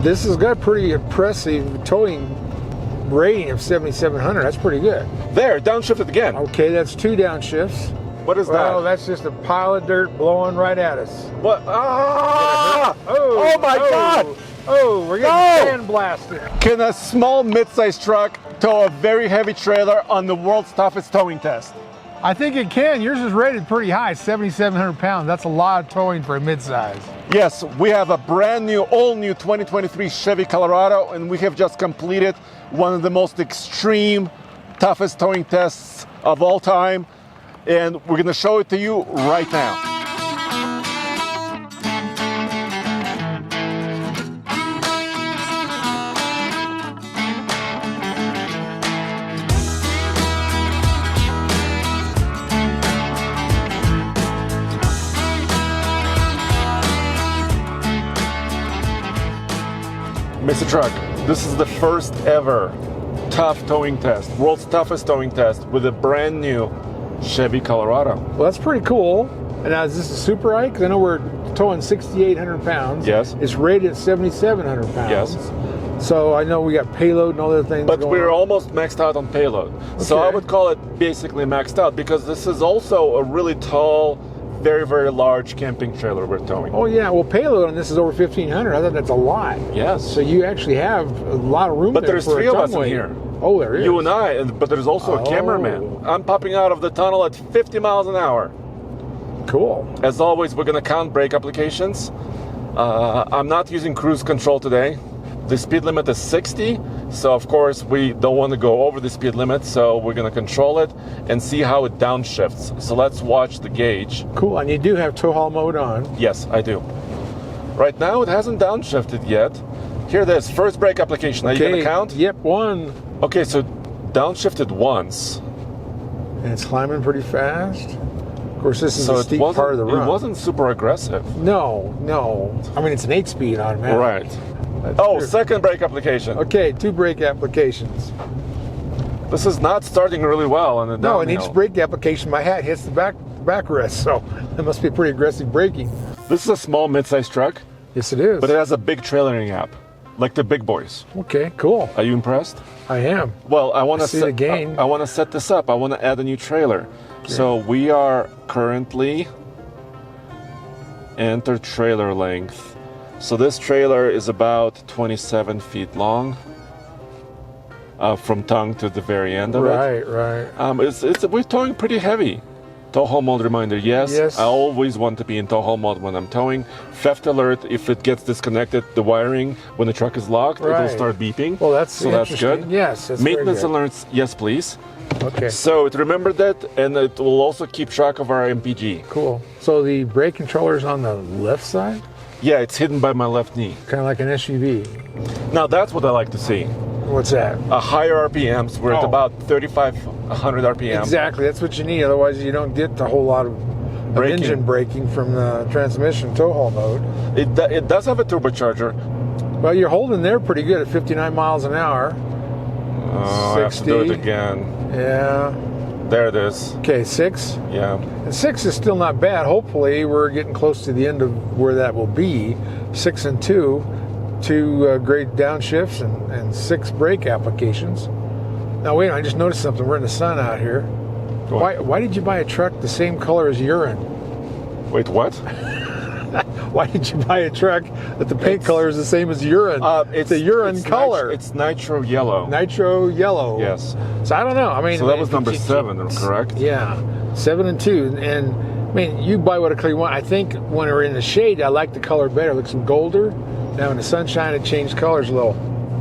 This has got a pretty impressive towing rating of 7,700. That's pretty good. There, downshifted again. Okay, that's 2 downshifts. What is Well, that? that's just a pile of dirt blowing right at us. What? Ah! Oh my God! Oh, we're getting sandblasted. Can a small mid-sized truck tow a very heavy trailer on the world's toughest towing test? I think it can. Yours is rated pretty high, 7,700 pounds. That's a lot of towing for a midsize. Yes, we have a brand new, all new 2023 Chevy Colorado, and we have just completed one of the most extreme, toughest towing tests of all time. And we're gonna show it to you right now. Mr. Truck, this is the first ever tough towing test, world's toughest towing test with a brand new Chevy Colorado. Well, that's pretty cool. And now, is this a Super Ike? 'Cause I know we're towing 6,800 pounds. Yes. It's rated at 7,700 pounds. Yes. So I know we got payload and all other things But going we're on. almost maxed out on payload. So I Okay. would call it basically maxed out because this is also a really tall, very, very large camping trailer we're towing. Oh yeah, well payload on this is over 1,500. I thought that's a lot. Yes. So you actually have a lot of room But there there's for 3 a of ton us in weight. here. Oh, there is. You and I, but there's also a Oh. cameraman. I'm popping out of the tunnel at 50 miles an hour. Cool. As always, we're gonna count brake applications. I'm not using cruise control today. The speed limit is 60, so of course we don't want to go over the speed limit, so we're gonna control it and see how it downshifts. So let's watch the gauge. Cool. And you do have tow haul mode on. Yes, I do. Right now it hasn't downshifted yet. Here it is, first brake application. Are you gonna count? Yep, 1. Okay, so downshifted once. And it's climbing pretty fast. Of course, this is So a it steep wasn't, part of the run. it wasn't super aggressive. No. I mean, it's an 8-speed automatic. Right. That's Oh, true. second brake application. Okay, 2 brake applications. This is not starting really well on the downhill. No, in each brake application, my hat hits the backrest, so it must be pretty aggressive braking. This is a small mid-sized truck, Yes, it is. but it has a big trailering app, like the big boys. Okay, cool. Are you impressed? I am. Well, I want I to see the gain. I want to set this up. I want to add a new trailer. So we are currently enter trailer length. So this trailer is about 27 feet long, from tongue to the very end of it. Right. We're towing pretty heavy. Tow haul mode reminder, yes. Yes. I always want to be in tow haul mode when I'm towing. Theft alert, if it gets disconnected, the wiring, when the truck is locked, it'll Right. start beeping. Well, that's so that's interesting. good. Yes, that's very Maintenance good. alerts, yes please. Okay, So it remembered that, and it will also keep track of our MPG. cool. So the brake controller is on the left side, Yeah, it's hidden by my left knee. kind of like an SUV. Now that's what I like to see. What's that? Higher RPMs. We're at Oh. about 3,500 RPM. Exactly. That's what you need. Otherwise, you don't get a whole lot of Braking. engine braking from the transmission tow haul mode. It does have a turbocharger. Well, you're holding there pretty good at 59 miles an hour. Oh, I have to do it 60. again. Yeah. There it is. Okay, 6. Yeah. And 6 is still not bad. Hopefully, we're getting close to the end of where that will be. 6 and 2. 2 great downshifts and 6 brake applications. Now, wait, I just noticed something. We're in the sun out here. Go on. Why did you buy a truck the same color as urine? Wait, what? Why did you buy a truck that the paint color is the same as urine? It's a urine color. It's nitro yellow. Nitro yellow. Yes. So I don't know. I mean, So that was if number you- 7, correct? Yeah, 7 and 2. And I mean, you buy what color you want. I think when we're in the shade, I like the color better. It looks golder. Now in the sunshine, it changed colors a little.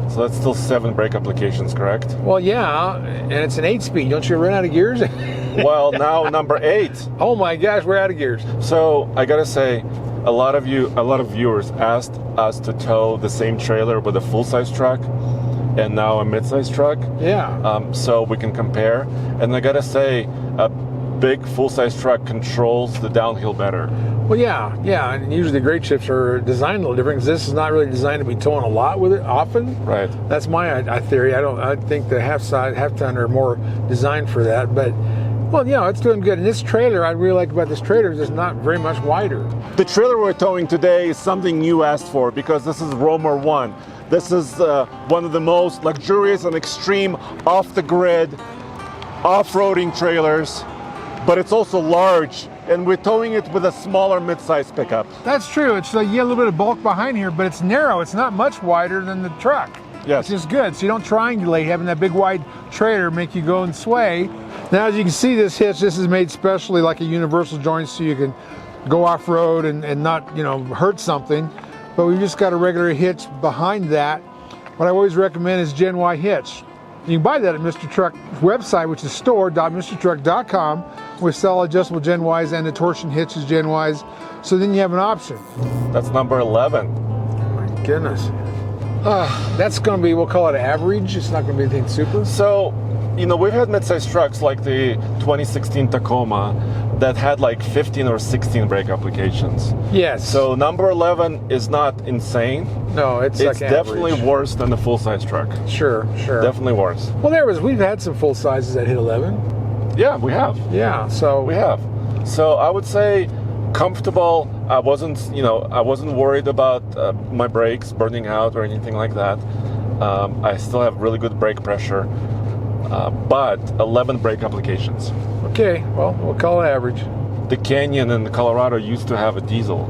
So that's still 7 brake applications, correct? Well, yeah, and it's an 8-speed. Don't you run out of gears? Well, now number 8. Oh my gosh, we're out of gears. So I gotta say, a lot of viewers asked us to tow the same trailer with a full-size truck and now a mid-size truck. Yeah. So we can compare. And I gotta say, a big full-size truck controls the downhill better. Well, yeah, and usually the great shifts are designed a little different because this is not really designed to be towing a lot with it often. Right. That's my theory. I think the half ton are more designed for that. But Well, it's doing good. And this trailer, I really like about this trailer is it's not very much wider. The trailer we're towing today is something you asked for because this is Roamer 1. This is one of the most luxurious and extreme off-the-grid off-roading trailers, but it's also large, and we're towing it with a smaller mid-size pickup. That's true. It's you get a little bit of bulk behind here, but it's narrow. It's not much wider than the truck. Yes. Which is good. So you don't triangulate, having that big wide trailer make you go and sway. Now, as you can see, this hitch, this is made specially like a universal joint so you can go off-road and not, hurt something. But we've just got a regular hitch behind that. What I always recommend is Gen Y hitch. You can buy that at Mr. Truck's website, which is store.mrtruck.com. We sell adjustable Gen Ys and the torsion hitches Gen Ys. So then you have an option. That's number 11. My goodness. That's going to be, we'll call it average. It's not going to be anything super. So, we've had mid-size trucks like the 2016 Tacoma that had like 15 or 16 brake applications. Yes. So number 11 is not insane. No, it's like definitely average. Worse than the full-size truck. Sure. Definitely worse. Well, we've had some full sizes that hit 11. Yeah, we have. Yeah, so We have. So I would say comfortable. I wasn't worried about my brakes burning out or anything like that. I still have really good brake pressure, but 11 brake applications. Okay, well, we'll call it average. The Canyon in Colorado used to have a diesel,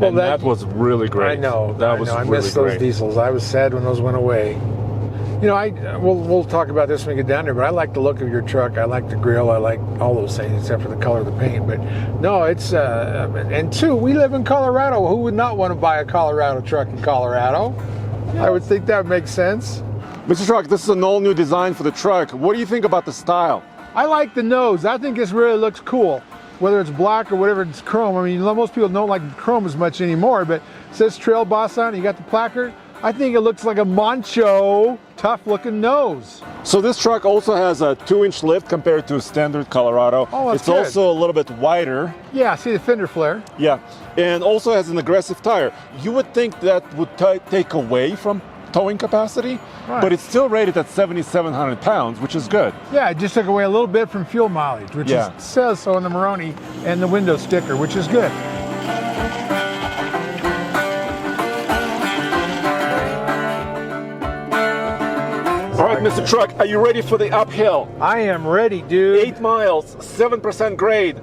and that was really great. I know. I really miss those great. diesels. I was sad when those went away. We'll talk about this when we get down there, but I like the look of your truck. I like the grill. I like all those things except for the color of the paint. But no, it's and two, we live in Colorado. Who would not want to buy a Colorado truck in Colorado? Yes. I would think that would make sense. Mr. Truck, this is an all-new design for the truck. What do you think about the style? I like the nose. I think this really looks cool. Whether it's black or whatever, it's chrome. I mean, most people don't like chrome as much anymore, but it says Trail Boss on it. You got the placard. I think it looks like a macho, tough-looking nose. So this truck also has a 2-inch lift compared to standard Colorado. Oh, that's it's good. also a little bit wider. Yeah, see the fender flare. Yeah, and also has an aggressive tire. You would think that would take away from towing capacity, right, but it's still rated at 7,700 pounds, which is good. Yeah, it just took away a little bit from fuel mileage, which says so on the Maroni and the window sticker, which is good. All right, Mr. Truck, are you ready for the uphill? I am ready, dude. 8 miles, 7% grade,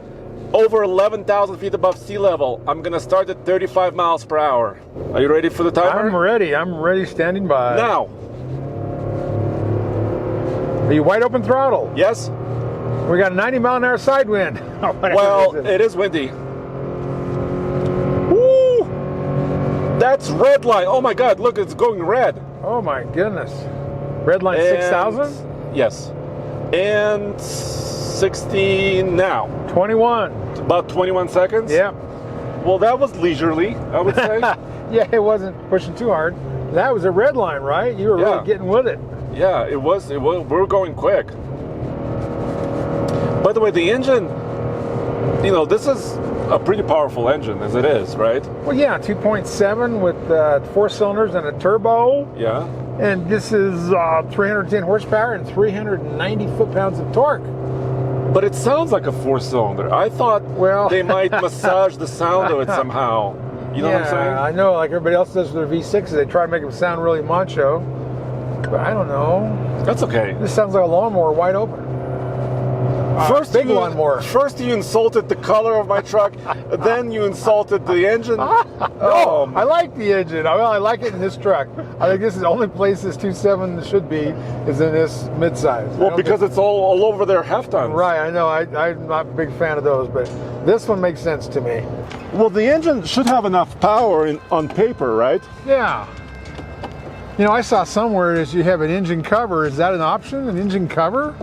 over 11,000 feet above sea level. I'm gonna start at 35 miles per hour. Are you ready for the timer? I'm ready. I'm ready, standing by. Now. Are you wide open throttle? Yes. We got a 90-mile-an-hour side wind. Well, it is windy. Woo! That's red line. Oh my God, look, it's going red. Oh my goodness. Red line 6,000? Yes. And 60 now. 21. About 21 seconds? Yeah. Well, that was leisurely, I would say. Yeah, it wasn't pushing too hard. That was a red line, right? You were really getting with it. Yeah, it was. We were going quick. By the way, the engine, this is a pretty powerful engine as it is, right? Well, yeah, 2.7 with 4 cylinders and a turbo. Yeah. And this is 310 horsepower and 390 foot-pounds of torque. But it sounds like a 4-cylinder. I thought they might massage the sound of it somehow. You know what I'm saying? I know, like everybody else does with their V6s, they try to make them sound really macho. But I don't know. That's okay. This sounds like a lawnmower wide open. Big lawnmower. First you insulted the color of my truck, then you insulted the engine. No, I like the engine. I like it in this truck. I think this is the only place this 2.7 should be is in this midsize. Well, because it's all over their half tons. Right, I know. I'm not a big fan of those, but this one makes sense to me. Well, the engine should have enough power on paper, right? Yeah. I saw somewhere is you have an engine cover. Is that an option? An engine cover?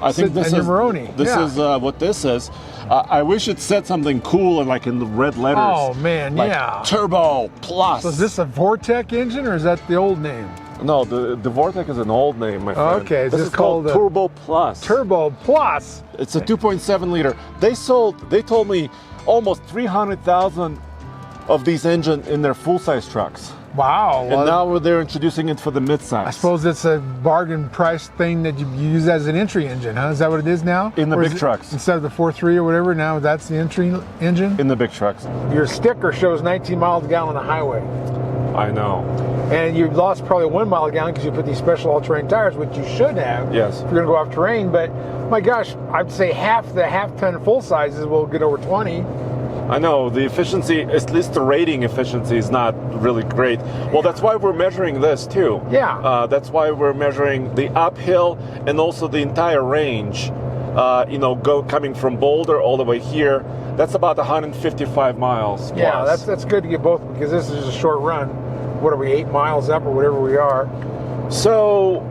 I think this is Maroni. This is what this is. I wish it said something cool and like in the red letters. Oh man, like Turbo Plus. So is this a Vortec engine or is that the old name? No, the Vortec is an old name, my friend. Okay, this is called Turbo Plus. Turbo Plus. It's a 2.7 liter. They told me almost 300,000 of these engines in their full-size trucks. Wow. And now they're introducing it for the midsize. I suppose it's a bargain price thing that you use as an entry engine, huh? Is that what it is now? In the Or big is it- trucks. Instead of the 4.3 or whatever, now that's the entry engine? In the big trucks. Your sticker shows 19 miles a gallon on the highway. I know. And you've lost probably 1 mile a gallon because you put these special all-terrain tires, which you should have Yes. if you're going to go off terrain. But my gosh, I'd say half the half-ton full sizes will get over 20. I know, the efficiency, at least the rating efficiency is not really great. Well, that's why we're measuring this too. Yeah. That's why we're measuring the uphill and also the entire range. Coming from Boulder all the way here. That's about 155 miles. Yeah, plus. that's good to get both because this is a short run. What are we, 8 miles up or whatever we are? So,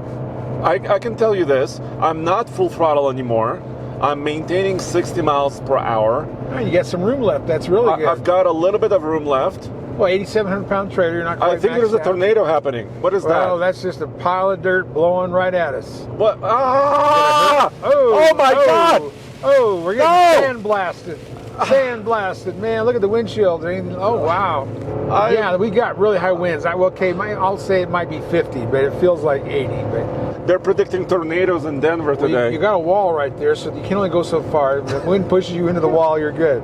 I can tell you this, I'm not full throttle anymore. I'm maintaining 60 miles per hour. Oh, you got some room left. That's really good. I've got a little bit of room left. Well, 8,700-pound trailer. You're not quite I think there's a tornado happening. What is Well, that? that's just a pile of dirt blowing right at us. What? Ah! Oh my God! Oh, we're getting No! sandblasted. Sandblasted, man. Look at the windshield. Oh, wow. Yeah, we got really high winds. I'll say it might be 50, but it feels like 80. But They're predicting tornadoes in Denver today. you got a wall right there, so you can only go so far. If the wind pushes you into the wall, you're good.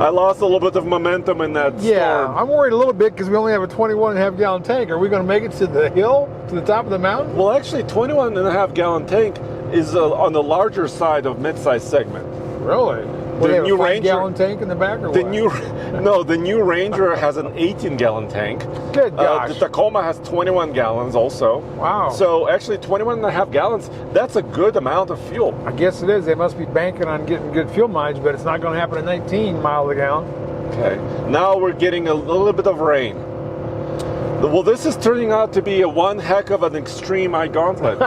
I lost a little bit of momentum in that Yeah, storm. I'm worried a little bit because we only have a 21.5 gallon tank. Are we going to make it to the hill, to the top of the mountain? Well, actually, 21.5 gallon tank is on the larger side of mid-size segment. Really? Well, The they have new a 5 Ranger- gallon tank in the back or what? The new Ranger has an 18 gallon tank. Good gosh. The Tacoma has 21 gallons also. Wow. So actually 21.5 gallons, that's a good amount of fuel. I guess it is. They must be banking on getting good fuel mileage, but it's not going to happen at 19 miles a gallon. Okay. Now we're getting a little bit of rain. Well, this is turning out to be one heck of an extreme Ike Gauntlet.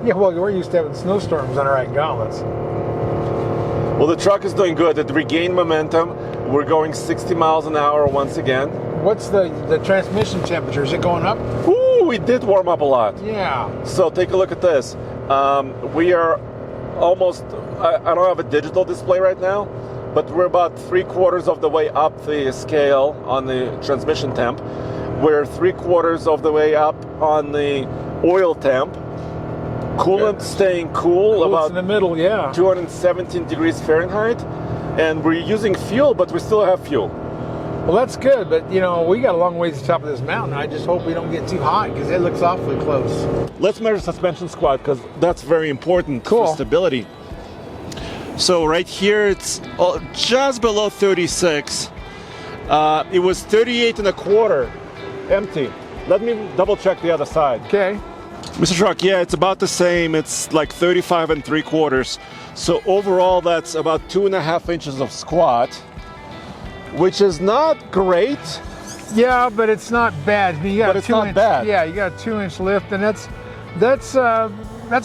Yeah, well, we're used to having snowstorms on our Ike Gauntlets. Well, the truck is doing good. It regained momentum. We're going 60 miles an hour once again. What's the transmission temperature? Is it going up? Ooh, we did warm up a lot. Yeah. So take a look at this. We are almost, I don't have a digital display right now, but we're about 3/4 of the way up the scale on the transmission temp. We're 3/4 of the way up on the oil temp. Coolant staying cool, It's about in the middle, yeah. 217 degrees Fahrenheit. And we're using fuel, but we still have fuel. Well, that's good, but we got a long ways to the top of this mountain. I just hope we don't get too hot because it looks awfully close. Let's measure suspension squat because that's very important Cool. for stability. So right here it's just below 36. It was 38.25 empty. Let me double check the other side. Okay. Mr. Truck, yeah, it's about the same. It's like 35.75. So overall, that's about 2.5 inches of squat, which is not great. Yeah, but it's not bad. I mean, you got But a it's 2 not inch, bad. Yeah, you got a 2-inch lift, and that's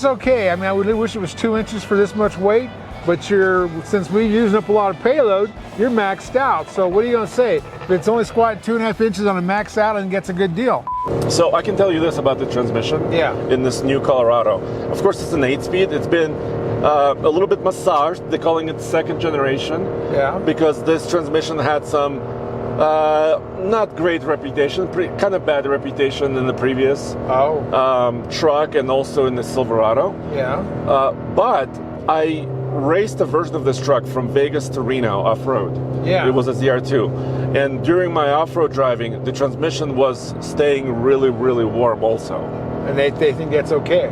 okay. I mean, I would wish it was 2 inches for this much weight, but since we're using up a lot of payload, you're maxed out. So what are you going to say? If it's only squatting 2.5 inches on a max out, and gets a good deal. So I can tell you this about the transmission Yeah. in this new Colorado. Of course, it's an 8-speed. It's been a little bit massaged. They're calling it second generation. Yeah. Because this transmission had some not great reputation, kind of bad reputation in the previous truck and also in the Silverado. Yeah. But I raced a version of this truck from Vegas to Reno off-road. Yeah. It was a ZR2. And during my off-road driving, the transmission was staying really, really warm also. And they think that's okay.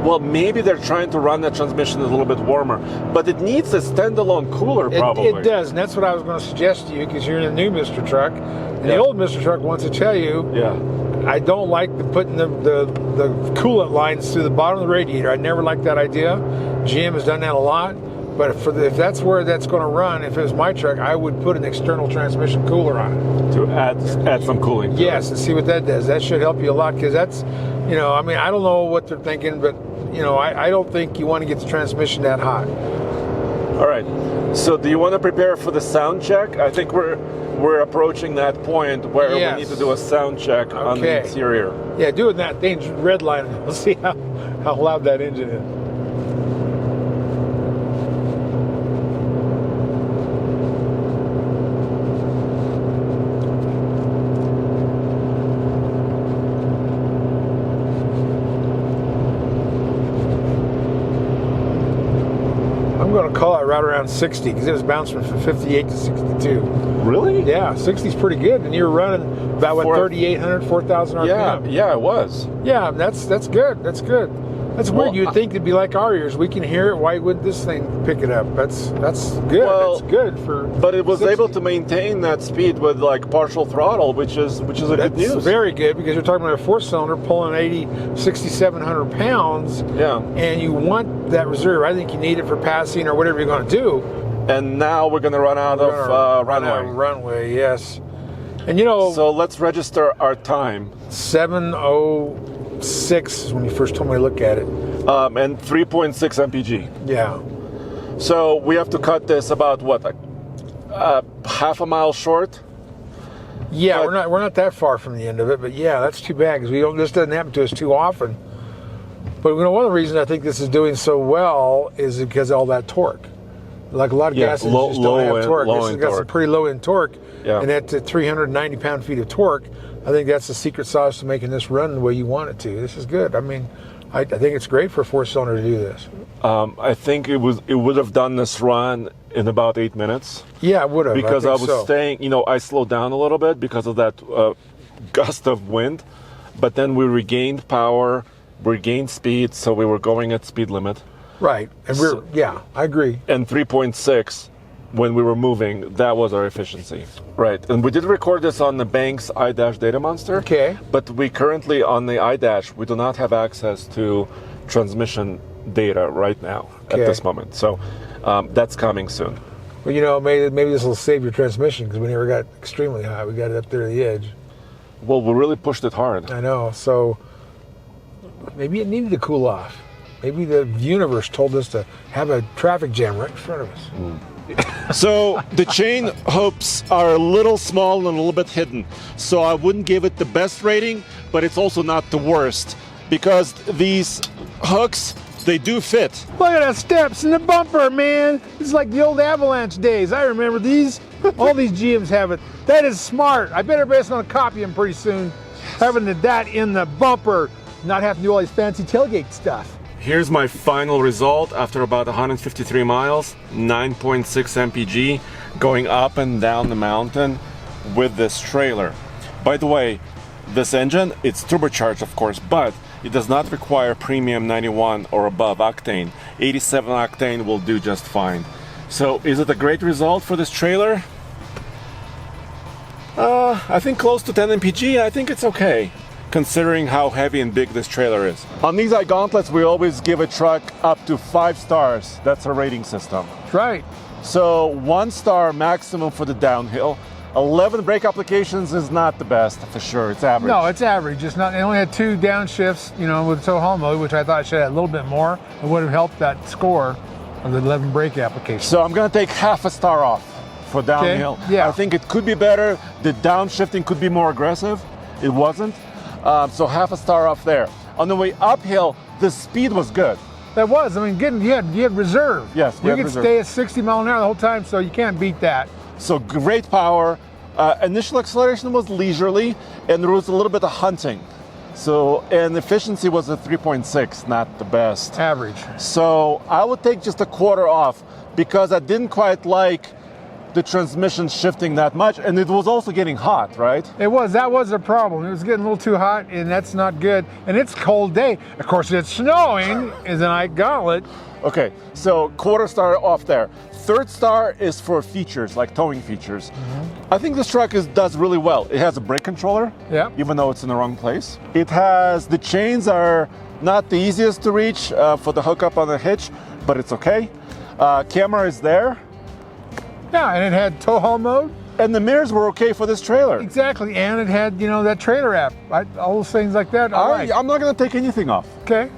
Well, maybe they're trying to run that transmission a little bit warmer, but it needs a standalone cooler probably. It does, and that's what I was going to suggest to you because you're in a new Mr. Truck. And the old Mr. Truck wants to tell you, I don't like putting the coolant lines through the bottom of the radiator. I never liked that idea. GM has done that a lot. But if that's where that's going to run, if it was my truck, I would put an external transmission cooler on it. To add some cooling. Yes, and see what that does. That should help you a lot because that's, I mean, I don't know what they're thinking, but, I don't think you want to get the transmission that hot. All right. So do you want to prepare for the sound check? I think we're approaching that point where we need to do a sound check on the interior. Yeah, doing that thing's red line. We'll see how loud that engine is. right around 60 because it was bouncing from 58 to 62. Really? Yeah, 60 is pretty good, and you're running about 3,800, 4,000 RPM. Yeah, it was. Yeah, that's good. That's good. That's weird. You'd think it'd be like our ears. We can hear it. Why would this thing pick it up? That's good. Well, that's good for. But it was 60. able to maintain that speed with like partial throttle, which is a good news. Very good because you're talking about a 4-cylinder pulling 6,700 pounds. Yeah. And you want that reserve. I think you need it for passing or whatever you're going to do. And now we're going to run out of runway. Runway, yes. And so let's register our time. 7:06 is when you first told me to look at it. And 3.6 mpg. Yeah. So we have to cut this about what, like half a mile short. Yeah, we're not that far from the end of it, but yeah, that's too bad because this doesn't happen to us too often. But one of the reasons I think this is doing so well is because of all that torque. Like a lot of gas engines just don't have torque. This has got some pretty low end torque, and at 390 pound-feet of torque, I think that's the secret sauce to making this run the way you want it to. This is good. I mean, I think it's great for a 4-cylinder to do this. I think it would have done this run in about 8 minutes. Yeah, it would have. Because I was staying, I slowed down a little bit because of that gust of wind, but then we regained power, regained speed, so we were going at speed limit. Right, and I agree. And 3.6, when we were moving, that was our efficiency. Right, and we did record this on the Banks iDash Data Monster. Okay. But we currently, on the iDash, we do not have access to transmission data right now at this moment. So that's coming soon. Well, maybe this will save your transmission because we never got extremely high. We got it up there to the edge. Well, we really pushed it hard. I know, so maybe it needed to cool off. Maybe the universe told us to have a traffic jam right in front of us. So the chain hooks are a little small and a little bit hidden. So I wouldn't give it the best rating, but it's also not the worst because these hooks, they do fit. Look at the steps in the bumper, man. It's like the old Avalanche days. I remember these. All these GMs have it. That is smart. I bet everybody's going to copy them pretty soon. Having that in the bumper, not having to do all these fancy tailgate stuff. Here's my final result after about 153 miles, 9.6 mpg, going up and down the mountain with this trailer. By the way, this engine, it's turbocharged of course, but it does not require premium 91 or above octane. 87 octane will do just fine. So is it a great result for this trailer? I think close to 10 mpg, I think it's okay, considering how heavy and big this trailer is. On these Ike Gauntlets, we always give a truck up to 5 stars. That's our rating system. Right. So 1 star maximum for the downhill. 11 brake applications is not the best for sure. It's average. No, it's average. It's not. It only had 2 downshifts, with tow haul mode, which I thought should have a little bit more. It would have helped that score of the 11 brake applications. So I'm going to take half a star off for downhill. Okay. Yeah. I think it could be better. The downshifting could be more aggressive. It wasn't. So half a star off there. On the way uphill, the speed was good. That was. I mean, you had reserve. Yes, you could stay at 60 mile an hour the whole time, so you can't beat that. So great power. Initial acceleration was leisurely, and there was a little bit of hunting. So, and efficiency was a 3.6, not the best. Average. So I would take just a quarter off because I didn't quite like the transmission shifting that much, and it was also getting hot, right? It was. That was a problem. It was getting a little too hot, and that's not good. And it's a cold day. Of course, it's snowing. Is an Ike Gauntlet. Okay, so quarter star off there. 3rd star is for features, like towing features. Mm-hmm. I think this truck does really well. It has a brake controller, even though it's in the wrong place. It has, the chains are not the easiest to reach for the hookup on the hitch, but it's okay. Camera is there. Yeah, and it had tow haul mode. And the mirrors were okay for this trailer. Exactly, and it had, that trailer app. All those things like that. I'm not going to take anything off. Okay.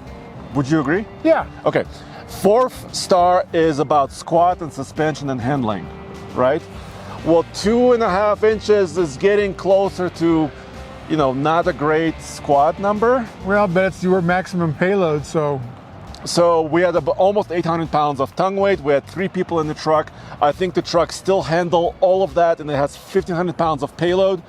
Would you agree? Yeah. Okay. 4th star is about squat and suspension and handling, right? Well, 2.5 inches is getting closer to, not a great squat number. Well, but it's your maximum payload, so. So we had almost 800 pounds of tongue weight. We had 3 people in the truck. I think the truck still handled all of that, and it has 1,500 pounds of payload.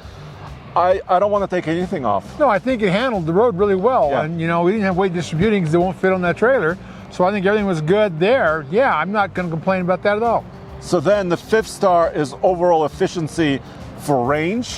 I don't want to take anything off. No, I think it handled the road really well. Yeah. And, we didn't have weight distributing because it won't fit on that trailer. So I think everything was good there. Yeah, I'm not going to complain about that at all. So then the 5th star is overall efficiency for range,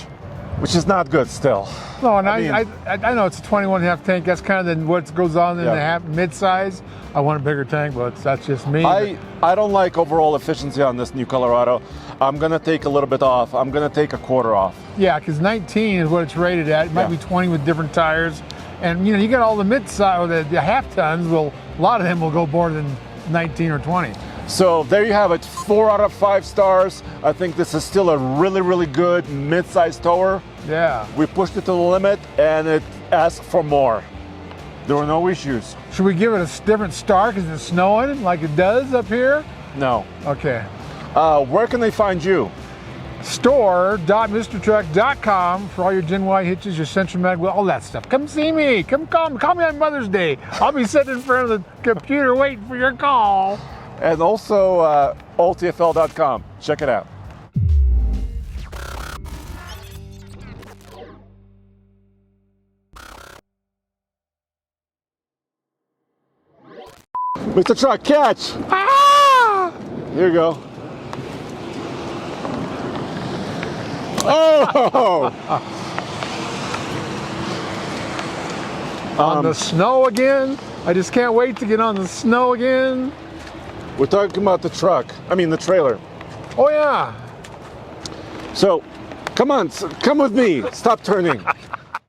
which is not good still. No, and I I know it's a 21.5 tank. That's kind of what goes on in the mid-size. I want a bigger tank, but that's just me. I don't like overall efficiency on this new Colorado. I'm going to take a little bit off. I'm going to take a quarter off. Yeah, because 19 is what it's rated at. It might be 20 with different tires. And, you got all the mid-size, or the half tons. Well, a lot of them will go more than 19 or 20. So there you have it, 4 out of 5 stars. I think this is still a really, really good mid-sized tower. Yeah. We pushed it to the limit and it asked for more. There were no issues. Should we give it a different star because it's snowing like it does up here? No. Okay. Where can they find you? Store.mrtruck.com for all your Gen Y hitches, your Central Mag, all that stuff. Come see me. Come call me on Mother's Day. I'll be sitting in front of the computer waiting for your call. And also alltfl.com. Check it out. Mr. Truck, catch! Ah! Here you go. Oh! On the snow again? I just can't wait to get on the snow again. We're talking about the truck. I mean the trailer. Oh yeah. So, come on, come with me. Stop turning.